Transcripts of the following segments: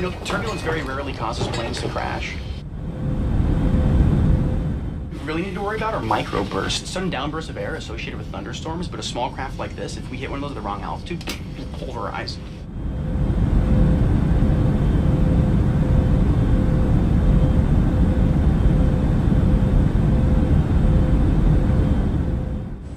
You know, turbulence very rarely causes planes to crash. What we really need to worry about are microbursts, sudden downbursts of air associated with thunderstorms, but a small craft like this, if we hit one of those at the wrong altitude, we'll pulverize.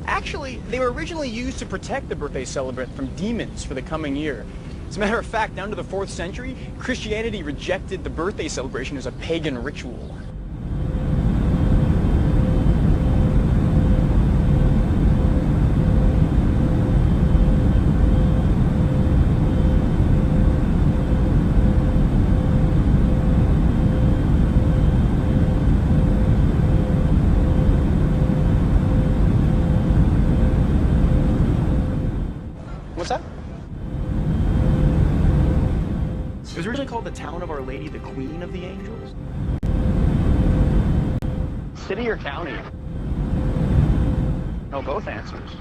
Actually, they were originally used to protect the birthday celebrant from demons for the coming year. As a matter of fact, down to the 4th century, Christianity rejected the birthday celebration as a pagan ritual. What's that? It was originally called the Town of Our Lady, the Queen of the Angels. City or county? No, both answers.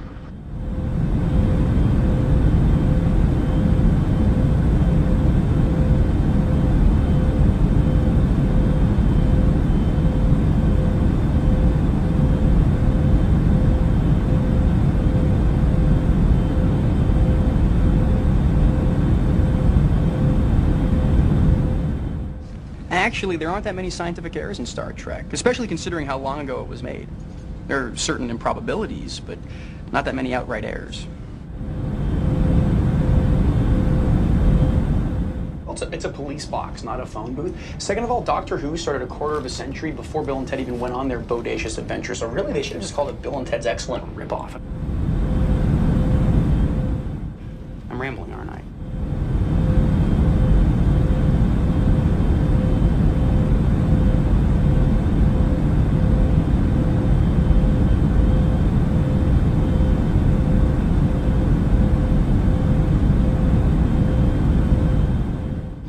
Actually, there aren't that many scientific errors in Star Trek, especially considering how long ago it was made. There are certain improbabilities, but not that many outright errors. It's a police box, not a phone booth. Second of all, Doctor Who started a quarter of a century before Bill and Ted even went on their bodacious adventure, so really they should have just called it Bill and Ted's Excellent Ripoff. I'm rambling, aren't I?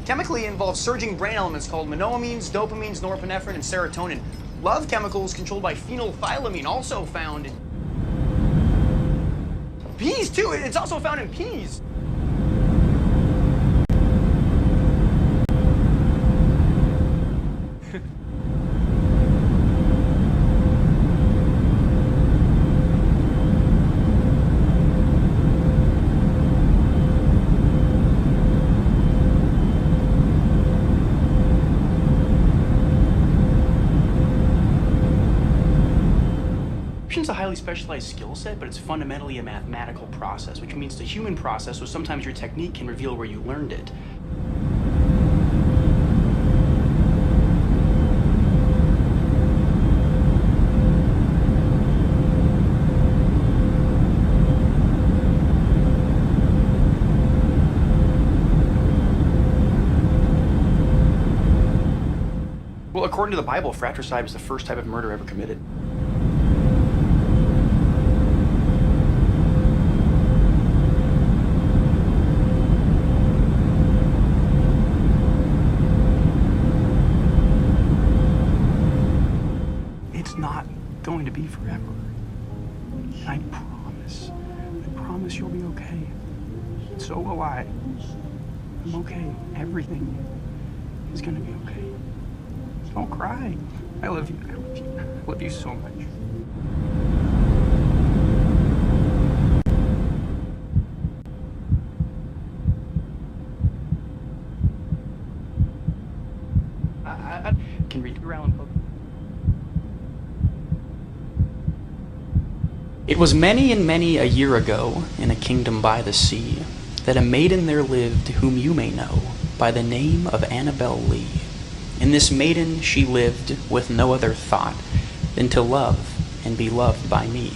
Chemically, it involves surging brain elements called monoamines, dopamines, norepinephrine, and serotonin. Love chemicals controlled by phenolphthaleamine, also found in peas, too. It's also found in peas. It's a highly specialized skill set, but it's fundamentally a mathematical process, which means it's a human process, so sometimes your technique can reveal where you learned it. Well, according to the Bible, fratricide was the first type of murder ever committed. It's not going to be forever. I promise you'll be okay. So will I. I'm okay. Everything is gonna be okay. Don't cry. I love you. I love you. I love you so much. I can read around. It was many and many a year ago, in a kingdom by the sea, that a maiden there lived whom you may know by the name of Annabel Lee. In this maiden she lived with no other thought than to love and be loved by me.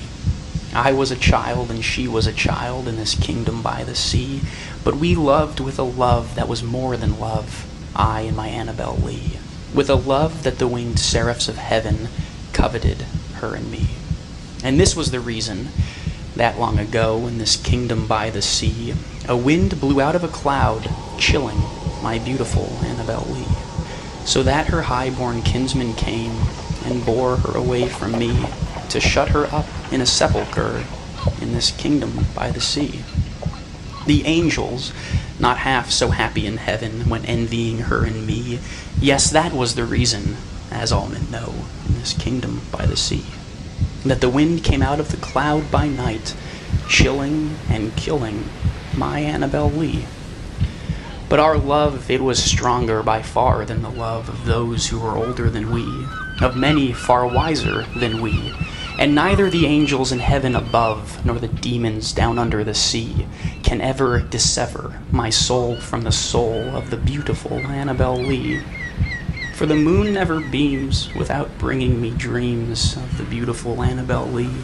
I was a child and she was a child in this kingdom by the sea, but we loved with a love that was more than love, I and my Annabel Lee, with a love that the winged seraphs of heaven coveted her and me. And this was the reason that long ago in this kingdom by the sea, a wind blew out of a cloud, chilling my beautiful Annabel Lee, so that her high-born kinsman came and bore her away from me to shut her up in a sepulchre in this kingdom by the sea. The angels, not half so happy in heaven when envying her and me, yes, that was the reason, as all men know, in this kingdom by the sea, that the wind came out of the cloud by night, chilling and killing my Annabel Lee. But our love, it was stronger by far than the love of those who were older than we, of many far wiser than we, and neither the angels in heaven above, nor the demons down under the sea, can ever dissever my soul from the soul of the beautiful Annabel Lee. For the moon never beams without bringing me dreams of the beautiful Annabel Lee,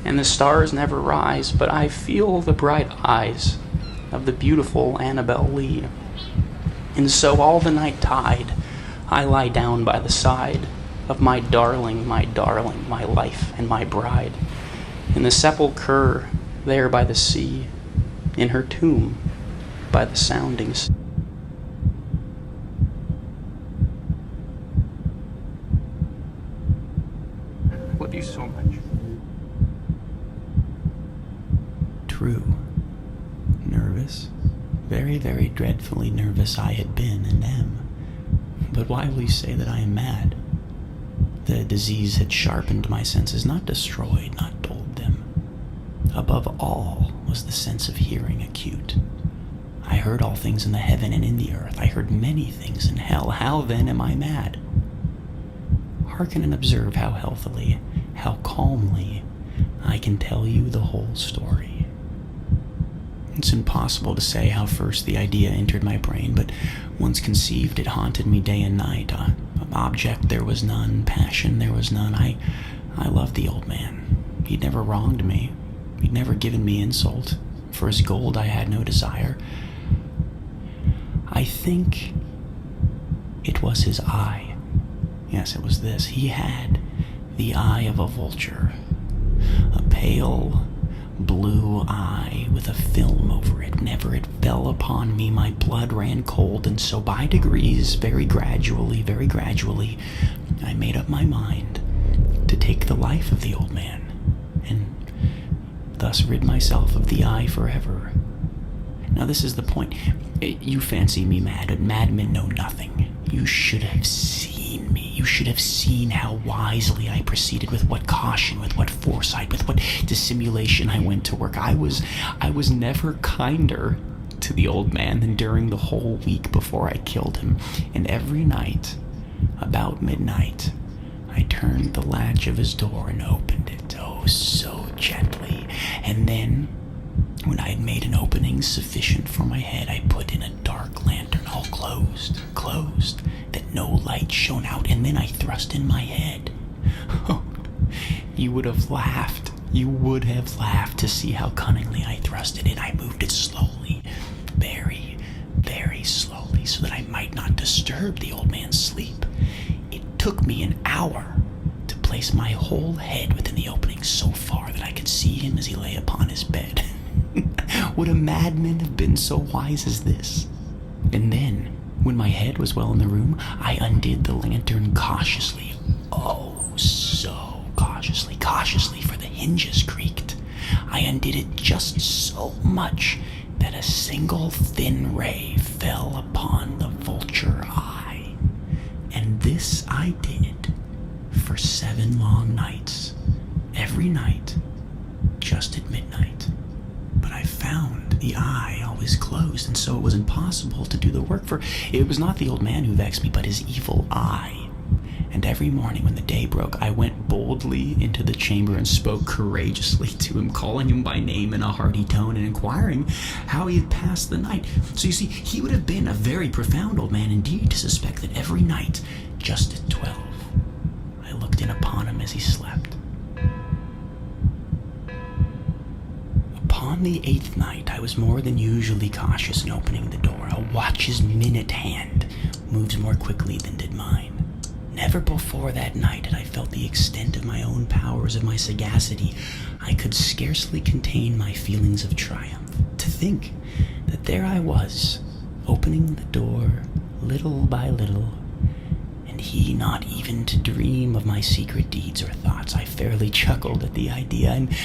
and the stars never rise, but I feel the bright eyes of the beautiful Annabel Lee. And so all the night tide, I lie down by the side of my darling, my life and my bride, in the sepulchre there by the sea, in her tomb by the sounding sea. I love you so much. True. Nervous. Very, very dreadfully nervous I had been and am. But why will you say that I am mad? The disease had sharpened my senses, not destroyed, not dulled them. Above all was the sense of hearing acute. I heard all things in the heaven and in the earth. I heard many things in hell. How then am I mad? Hearken and observe how healthily, how calmly I can tell you the whole story. It's impossible to say how first the idea entered my brain, but once conceived, it haunted me day and night. Object there was none, passion there was none. I loved the old man. He'd never wronged me. He'd never given me insult. For his gold I had no desire. I think it was his eye. Yes, it was this. He had the eye of a vulture. A pale blue eye with a film over it. Whenever it fell upon me, my blood ran cold, and so by degrees, very gradually, I made up my mind to take the life of the old man, and thus rid myself of the eye forever. Now this is the point. You fancy me mad, but madmen know nothing. You should have seen me. You should have seen how wisely I proceeded, with what caution, with what foresight, with what dissimulation I went to work. I was never kinder to the old man than during the whole week before I killed him. And every night, about midnight, I turned the latch of his door and opened it, oh, so gently. And then, when I had made an opening sufficient for my head, I put in a dark lantern, all closed, that no light shone out, and then I thrust in my head. Oh, you would have laughed to see how cunningly I thrust it in. I moved it slowly, very, very slowly, so that I might not disturb the old man's sleep. It took me an hour to place my whole head within the opening so far that I could see him as he lay upon his bed. Would a madman have been so wise as this? And then, when my head was well in the room, I undid the lantern cautiously. Oh, so cautiously, for the hinges creaked. I undid it just so much that a single thin ray fell upon the vulture eye. And this I did for 7 long nights, every night, just at midnight. But I found the eye always closed, and so it was impossible to do the work, for it was not the old man who vexed me, but his evil eye. And every morning when the day broke, I went boldly into the chamber and spoke courageously to him, calling him by name in a hearty tone and inquiring how he had passed the night. So you see, he would have been a very profound old man indeed to suspect that every night, just at 12, I looked in upon him as he slept. Upon the 8th night, I was more than usually cautious in opening the door. A watch's minute hand moves more quickly than did mine. Never before that night had I felt the extent of my own powers, of my sagacity. I could scarcely contain my feelings of triumph. To think that there I was, opening the door little by little, and he not even to dream of my secret deeds or thoughts. I fairly chuckled at the idea, and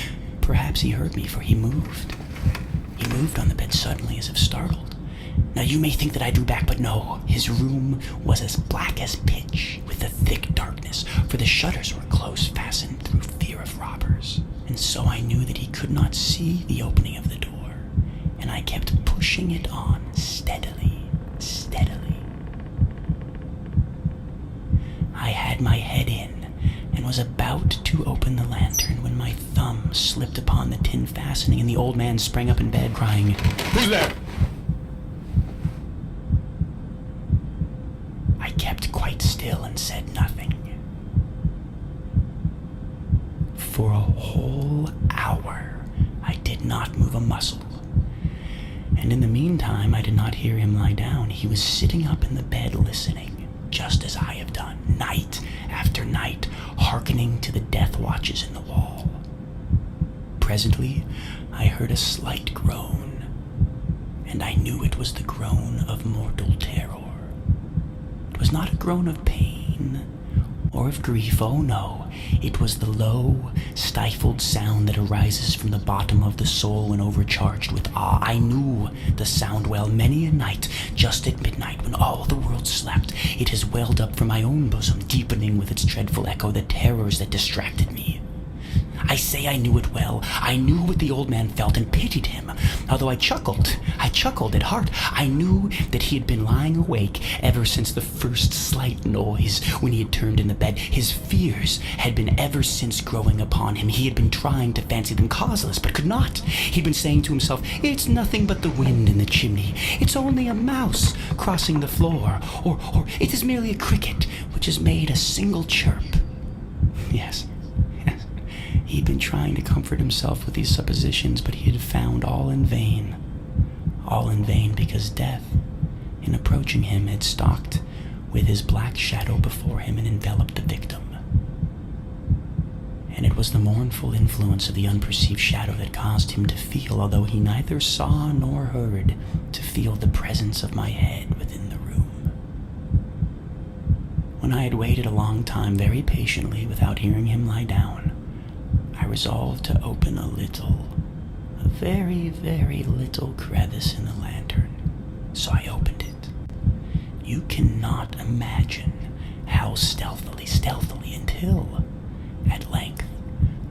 perhaps he heard me, for he moved. He moved on the bed suddenly as if startled. Now you may think that I drew back, but no. His room was as black as pitch, with a thick darkness, for the shutters were close fastened through fear of robbers. And so I knew that he could not see the opening of the door, and I kept pushing it on steadily. I had my head in and was about to open the lantern when my thumb slipped upon the tin fastening and the old man sprang up in bed crying, "Who's there?" I kept quite still and said nothing. For a whole hour, I did not move a muscle. And in the meantime, I did not hear him lie down. He was sitting up in the bed listening, just as I have done, night after night, hearkening to the death watches in the wall. Presently, I heard a slight groan, and I knew it was the groan of mortal terror. It was not a groan of pain or of grief, oh no. It was the low, stifled sound that arises from the bottom of the soul when overcharged with awe. I knew the sound well. Many a night, just at midnight, when all the world slept, it has welled up from my own bosom, deepening with its dreadful echo the terrors that distracted me. I say I knew it well. I knew what the old man felt and pitied him. Although I chuckled at heart. I knew that he had been lying awake ever since the first slight noise when he had turned in the bed. His fears had been ever since growing upon him. He had been trying to fancy them causeless, but could not. He'd been saying to himself, "It's nothing but the wind in the chimney. It's only a mouse crossing the floor. Or it is merely a cricket which has made a single chirp." Yes. He'd been trying to comfort himself with these suppositions, but he had found all in vain. All in vain because death, in approaching him, had stalked with his black shadow before him and enveloped the victim. And it was the mournful influence of the unperceived shadow that caused him to feel, although he neither saw nor heard, to feel the presence of my head within the room. When I had waited a long time very patiently without hearing him lie down, I resolved to open a very, very little crevice in the lantern. So I opened it. You cannot imagine how stealthily, until, at length,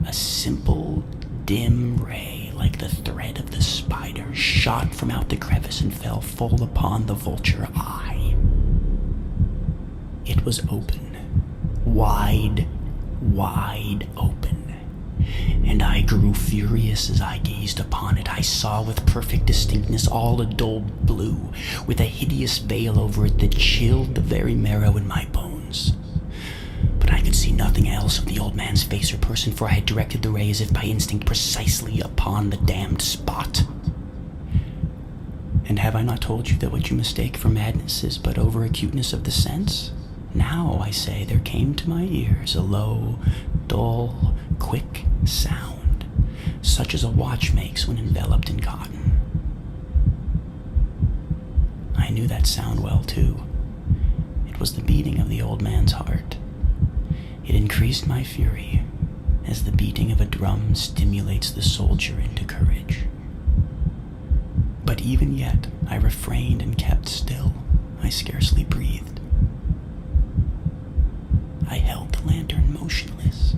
a simple, dim ray, like the thread of the spider, shot from out the crevice and fell full upon the vulture eye. It was open, wide open. And I grew furious as I gazed upon it. I saw with perfect distinctness all a dull blue, with a hideous veil over it that chilled the very marrow in my bones. But I could see nothing else of the old man's face or person, for I had directed the ray as if by instinct precisely upon the damned spot. And have I not told you that what you mistake for madness is but over-acuteness of the sense? Now, I say, there came to my ears a low, dull, quick sound, such as a watch makes when enveloped in cotton. I knew that sound well, too. It was the beating of the old man's heart. It increased my fury, as the beating of a drum stimulates the soldier into courage. But even yet, I refrained and kept still. I scarcely breathed. I held the lantern motionless.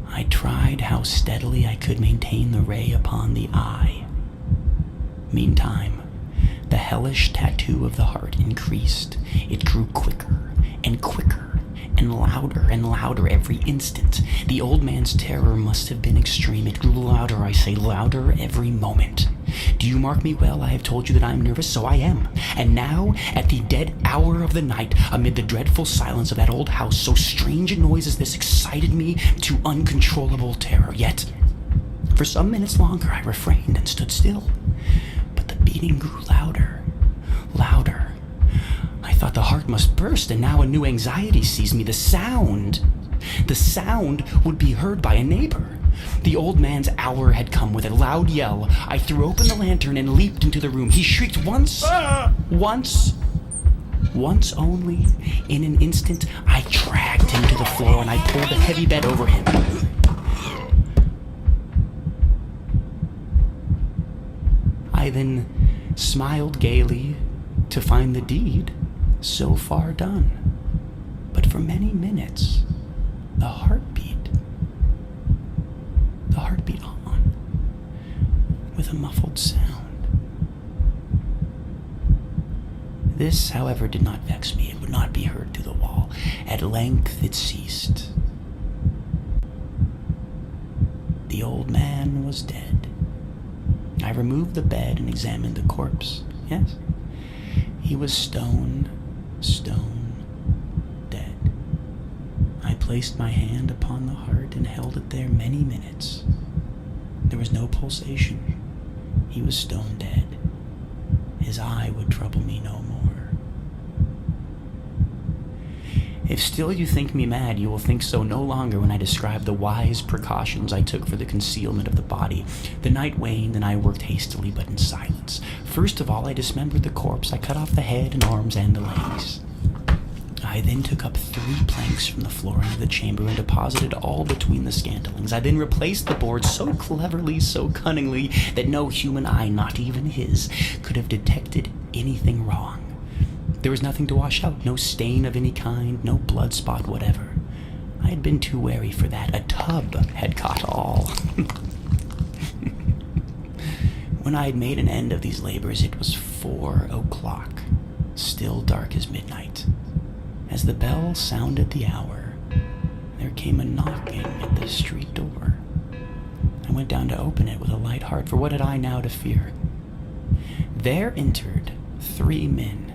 I tried how steadily I could maintain the ray upon the eye. Meantime, the hellish tattoo of the heart increased. It grew quicker and quicker and louder every instant. The old man's terror must have been extreme. It grew louder, I say, louder every moment. Do you mark me well? I have told you that I am nervous, so I am. And now, at the dead hour of the night, amid the dreadful silence of that old house, so strange a noise as this excited me to uncontrollable terror. Yet, for some minutes longer, I refrained and stood still. But the beating grew louder. I thought the heart must burst, and now a new anxiety seized me. The sound would be heard by a neighbor. The old man's hour had come. With a loud yell, I threw open the lantern and leaped into the room. He shrieked once only. In an instant, I dragged him to the floor and I pulled the heavy bed over him. I then smiled gaily to find the deed so far done. But for many minutes, the heartbeat on, with a muffled sound. This, however, did not vex me. It would not be heard through the wall. At length it ceased. The old man was dead. I removed the bed and examined the corpse. Yes, he was stone dead. I placed my hand upon the heart and held it there many minutes. There was no pulsation. He was stone dead. His eye would trouble me no more. If still you think me mad, you will think so no longer when I describe the wise precautions I took for the concealment of the body. The night waned, and I worked hastily but in silence. First of all, I dismembered the corpse. I cut off the head and arms and the legs. I then took up 3 planks from the floor into the chamber and deposited all between the scantlings. I then replaced the boards so cleverly, so cunningly, that no human eye, not even his, could have detected anything wrong. There was nothing to wash out, no stain of any kind, no blood spot whatever. I had been too wary for that. A tub had caught all. When I had made an end of these labors, it was 4 o'clock, still dark as midnight. As the bell sounded the hour, there came a knocking at the street door. I went down to open it with a light heart, for what had I now to fear? There entered 3 men,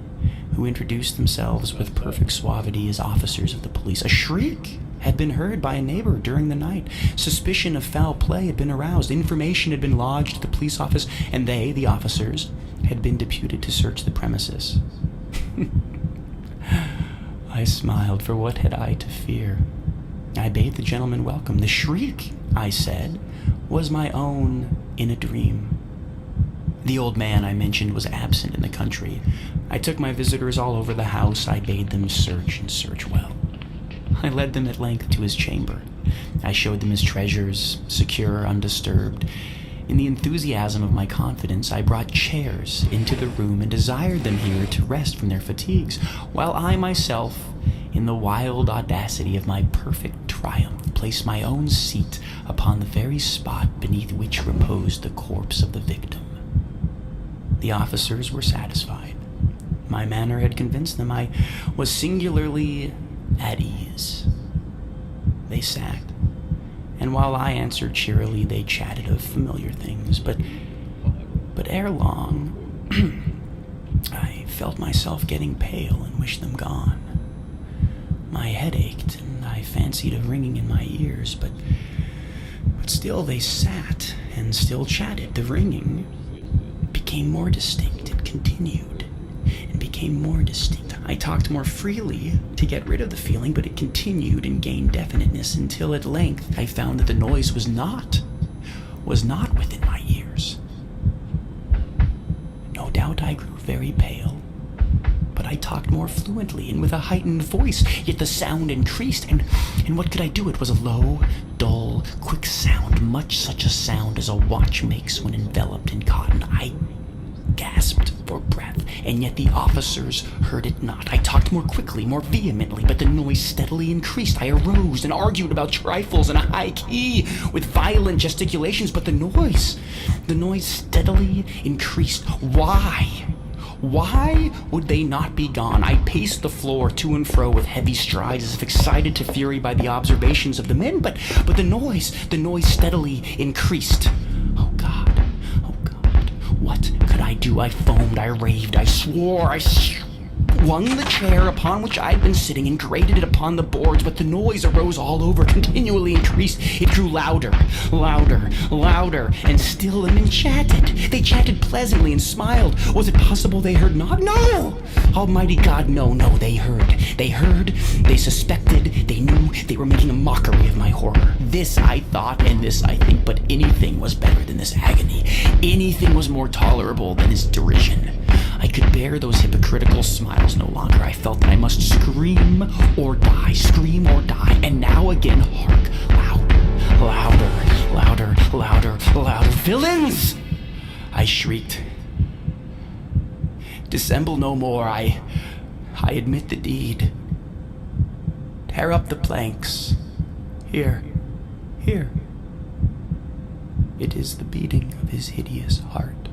who introduced themselves with perfect suavity as officers of the police. A shriek had been heard by a neighbor during the night. Suspicion of foul play had been aroused. Information had been lodged at the police office, and they, the officers, had been deputed to search the premises. I smiled, for what had I to fear? I bade the gentleman welcome. The shriek, I said, was my own in a dream. The old man I mentioned was absent in the country. I took my visitors all over the house. I bade them search and search well. I led them at length to his chamber. I showed them his treasures, secure, undisturbed. In the enthusiasm of my confidence, I brought chairs into the room and desired them here to rest from their fatigues, while I myself, in the wild audacity of my perfect triumph, placed my own seat upon the very spot beneath which reposed the corpse of the victim. The officers were satisfied. My manner had convinced them. I was singularly at ease. They sat, and while I answered cheerily, they chatted of familiar things. But ere long, I felt myself getting pale and wished them gone. My head ached, and I fancied a ringing in my ears, but still they sat and still chatted. The ringing became more distinct. It continued and became more distinct. I talked more freely to get rid of the feeling, but it continued and gained definiteness until at length I found that the noise was not within my ears. No doubt I grew very pale, but I talked more fluently and with a heightened voice, yet the sound increased, and what could I do? It was a low, dull, quick sound, much such a sound as a watch makes when enveloped in cotton. I gasped for breath, and yet the officers heard it not. I talked more quickly, more vehemently, but the noise steadily increased. I arose and argued about trifles in a high key with violent gesticulations, but the noise steadily increased. Why? Why would they not be gone? I paced the floor to and fro with heavy strides, as if excited to fury by the observations of the men, but the noise steadily increased. Oh God, what could I do? I foamed, I raved, I swore, I swung the chair upon which I had been sitting and grated it upon the boards, but the noise arose all over, continually increased. It grew louder, and still the men chatted. They chatted pleasantly and smiled. Was it possible they heard not? No! Almighty God, no, they heard. They suspected, they knew, they were making a mockery of my horror. This I thought, and this I think, but anything was better than this agony. Anything was more tolerable than this derision. I could bear those hypocritical smiles no longer. I felt that I must scream or die, and now again, hark, louder. Villains! I shrieked. Dissemble no more, I admit the deed. Tear up the planks. Here. It is the beating of his hideous heart.